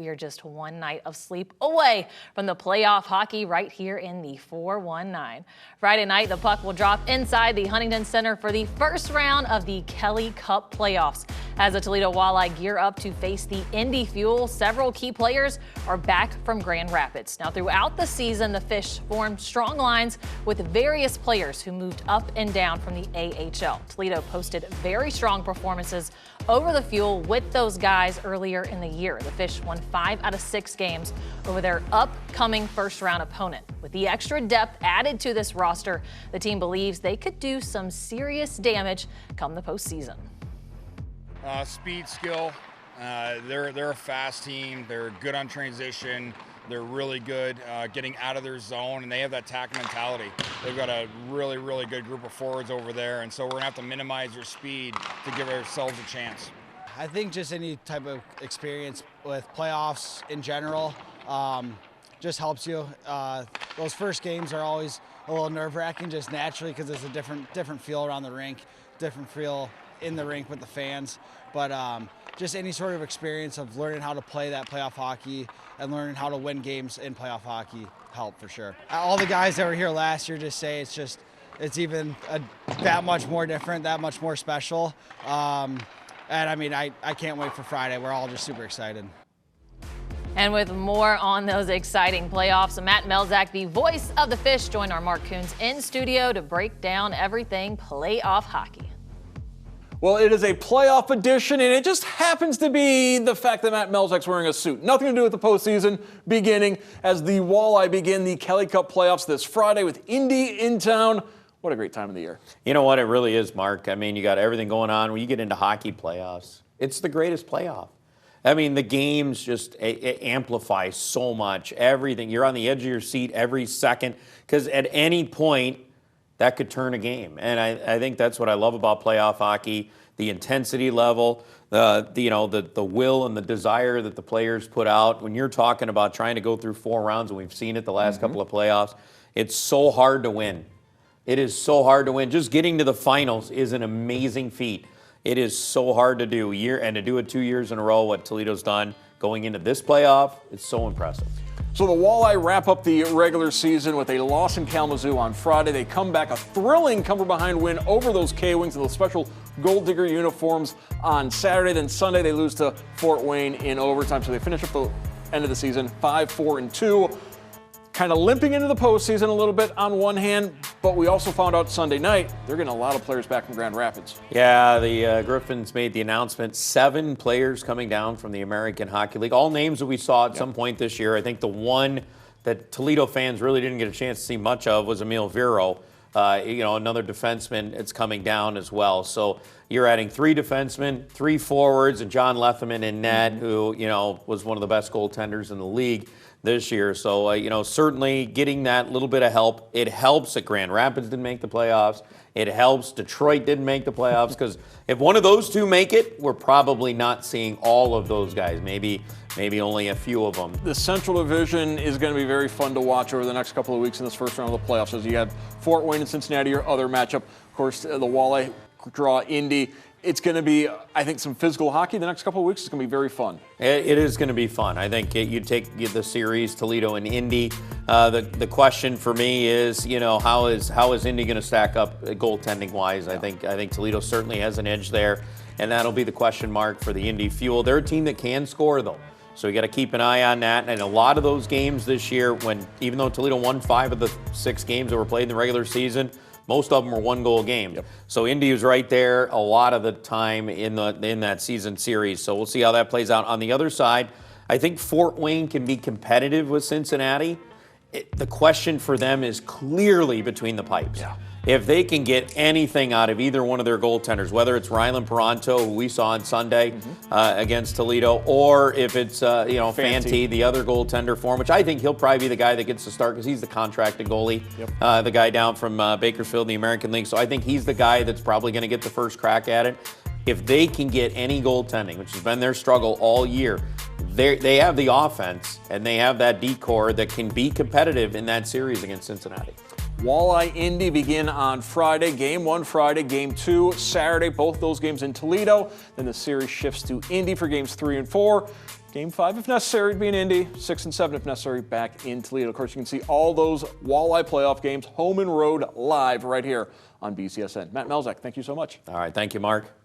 We are just one night of sleep away from the playoff hockey right here in the 419. Friday night, the puck will drop inside the Huntington Center for the first round of the Kelly Cup playoffs. As the Toledo Walleye gear up to face the Indy Fuel, several key players are back from Grand Rapids. Now, throughout the season, the Fish formed strong lines with various players who moved up and down from the AHL. Toledo posted very strong performances over the Fuel with those guys earlier in the year. The Fish won 5 out of 6 games over their upcoming first-round opponent. With the extra depth added to this roster, the team believes they could do some serious damage come the postseason. Speed, skill. They're a fast team. They're good on transition. They're really good getting out of their zone, and they have that tack mentality. They've got a really, really good group of forwards over there, and so we're going to have to minimize their speed to give ourselves a chance. I think just any type of experience with playoffs in general just helps you. Those first games are always a little nerve-wracking just naturally because it's a different feel around the rink, different feel in the rink with the fans. But just any sort of experience of learning how to play that playoff hockey and learning how to win games in playoff hockey help for sure. All the guys that were here last year just say it's even that much more different, that much more special. And I mean, I can't wait for Friday. We're all just super excited. And with more on those exciting playoffs, Matt Melzak, the voice of the Fish, joined our Mark Coons in studio to break down everything playoff hockey. Well, it is a playoff edition, and it just happens to be the fact that Matt Melzak's wearing a suit. Nothing to do with the postseason beginning as the Walleye begin the Kelly Cup playoffs this Friday with Indy in town. What a great time of the year. You know what? It really is, Mark. I mean, you got everything going on. When you get into hockey playoffs, it's the greatest playoff. I mean, the games just amplify so much. Everything. You're on the edge of your seat every second because at any point, that could turn a game. And I think that's what I love about playoff hockey, the intensity level, the will and the desire that the players put out. When you're talking about trying to go through 4 rounds, and we've seen it the last couple of playoffs, it's so hard to win. It is so hard to win. Just getting to the finals is an amazing feat. It is so hard to do. And to do it 2 years in a row, what Toledo's done going into this playoff, it's so impressive. So the Walleye wrap up the regular season with a loss in Kalamazoo on Friday. They come back a thrilling come-from-behind win over those K-Wings in those special Gold Digger uniforms on Saturday. Then Sunday they lose to Fort Wayne in overtime. So they finish up the end of the season 5-4-2. Kind of limping into the postseason a little bit on one hand, but we also found out Sunday night they're getting a lot of players back from Grand Rapids. Yeah, the Griffins made the announcement. 7 players coming down from the American Hockey League. All names that we saw at some point this year. I think the one that Toledo fans really didn't get a chance to see much of was Emil Viro. Another defenseman that's coming down as well. So you're adding 3 defensemen, 3 forwards, and John Lethleman in net, who, was one of the best goaltenders in the league this year. So, certainly getting that little bit of help. It helps that Grand Rapids didn't make the playoffs. It helps Detroit didn't make the playoffs because if one of those 2 make it, we're probably not seeing all of those guys. Maybe only a few of them. The Central Division is going to be very fun to watch over the next couple of weeks in this first round of the playoffs as you had Fort Wayne and Cincinnati, your other matchup. Of course, the Walleye draw Indy. It's going to be, I think, some physical hockey the next couple of weeks. It's going to be very fun. It is going to be fun. I think you take the series, Toledo and Indy. The question for me is, how is Indy going to stack up goaltending-wise? Yeah. I think Toledo certainly has an edge there, and that'll be the question mark for the Indy Fuel. They're a team that can score, though. So you got to keep an eye on that. And a lot of those games this year, even though Toledo won 5 of the 6 games that were played in the regular season, most of them were 1-goal games. Yep. So Indy was right there a lot of the time in that season series. So we'll see how that plays out. On the other side, I think Fort Wayne can be competitive with Cincinnati. The question for them is clearly between the pipes. Yeah. If they can get anything out of either one of their goaltenders, whether it's Rylan Peranto, who we saw on Sunday against Toledo, or if it's Fanti, the other goaltender for him, which I think he'll probably be the guy that gets to start because he's the contracted goalie, the guy down from Bakersfield in the American League. So I think he's the guy that's probably going to get the first crack at it. If they can get any goaltending, which has been their struggle all year, they have the offense and they have that D-core that can be competitive in that series against Cincinnati. Walleye Indy begin on Friday. Game 1 Friday, Game 2 Saturday. Both those games in Toledo. Then the series shifts to Indy for Games 3 and 4. Game 5, if necessary, to be in Indy. 6 and 7, if necessary, back in Toledo. Of course, you can see all those Walleye playoff games, home and road, live right here on BCSN. Matt Melzak, thank you so much. All right, thank you, Mark.